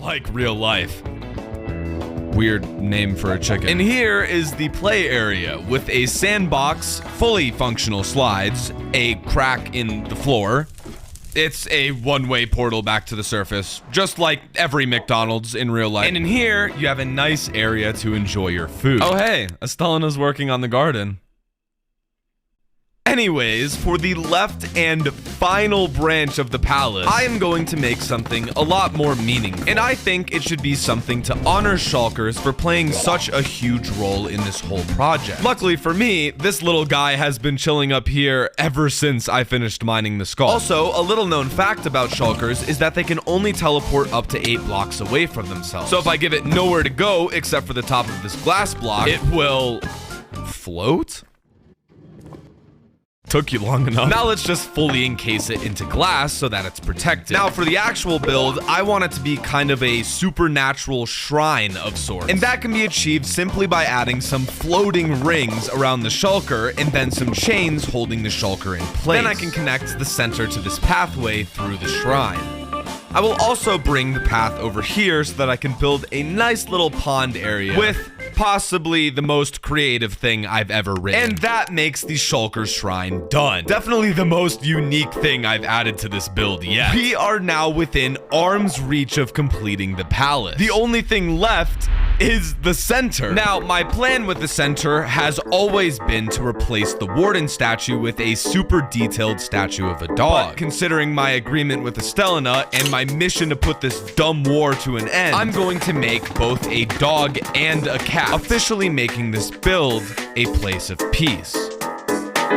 like real life. Weird name for a chicken. And here is the play area with a sandbox, fully functional slides, a crack in the floor. It's a one-way portal back to the surface, just like every McDonald's in real life. And in here, you have a nice area to enjoy your food. Oh hey, Estelina's working on the garden. Anyways, for the left and final branch of the palace, I am going to make something a lot more meaningful. And I think it should be something to honor Shulkers for playing such a huge role in this whole project. Luckily for me, this little guy has been chilling up here ever since I finished mining the skull. Also, a little known fact about Shulkers is that they can only teleport up to 8 blocks away from themselves. So if I give it nowhere to go except for the top of this glass block, it will float? Took you long enough. Now let's just fully encase it into glass so that it's protected. Now for the actual build, I want it to be kind of a supernatural shrine of sorts. And that can be achieved simply by adding some floating rings around the shulker and then some chains holding the shulker in place. Then I can connect the center to this pathway through the shrine. I will also bring the path over here so that I can build a nice little pond area with possibly the most creative thing I've ever written. And that makes the Shulker Shrine done. Definitely the most unique thing I've added to this build yet. We are now within arm's reach of completing the palace. The only thing left is the center. Now, my plan with the center has always been to replace the warden statue with a super detailed statue of a dog. But considering my agreement with Estelina and my mission to put this dumb war to an end, I'm going to make both a dog and a cat, officially making this build a place of peace.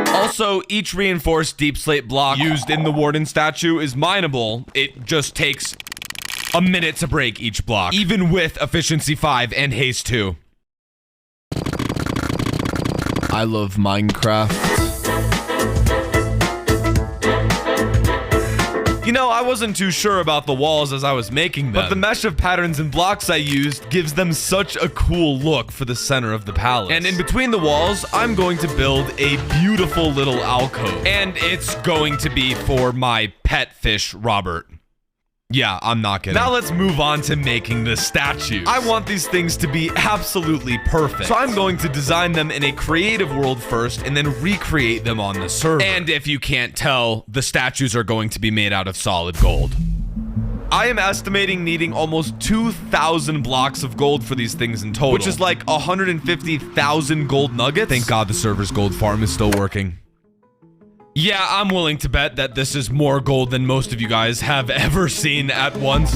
Also, each reinforced deep slate block used in the warden statue is mineable. It just takes a minute to break each block, even with efficiency 5 and haste 2. I love Minecraft. You know, I wasn't too sure about the walls as I was making them, but the mesh of patterns and blocks I used gives them such a cool look for the center of the palace. And in between the walls, I'm going to build a beautiful little alcove. And it's going to be for my pet fish, Robert. Yeah, I'm not kidding. Now let's move on to making the statues. I want these things to be absolutely perfect. So I'm going to design them in a creative world first and then recreate them on the server. And if you can't tell, the statues are going to be made out of solid gold. I am estimating needing almost 2,000 blocks of gold for these things in total, which is like 150,000 gold nuggets. Thank God the server's gold farm is still working. Yeah, I'm willing to bet that this is more gold than most of you guys have ever seen at once.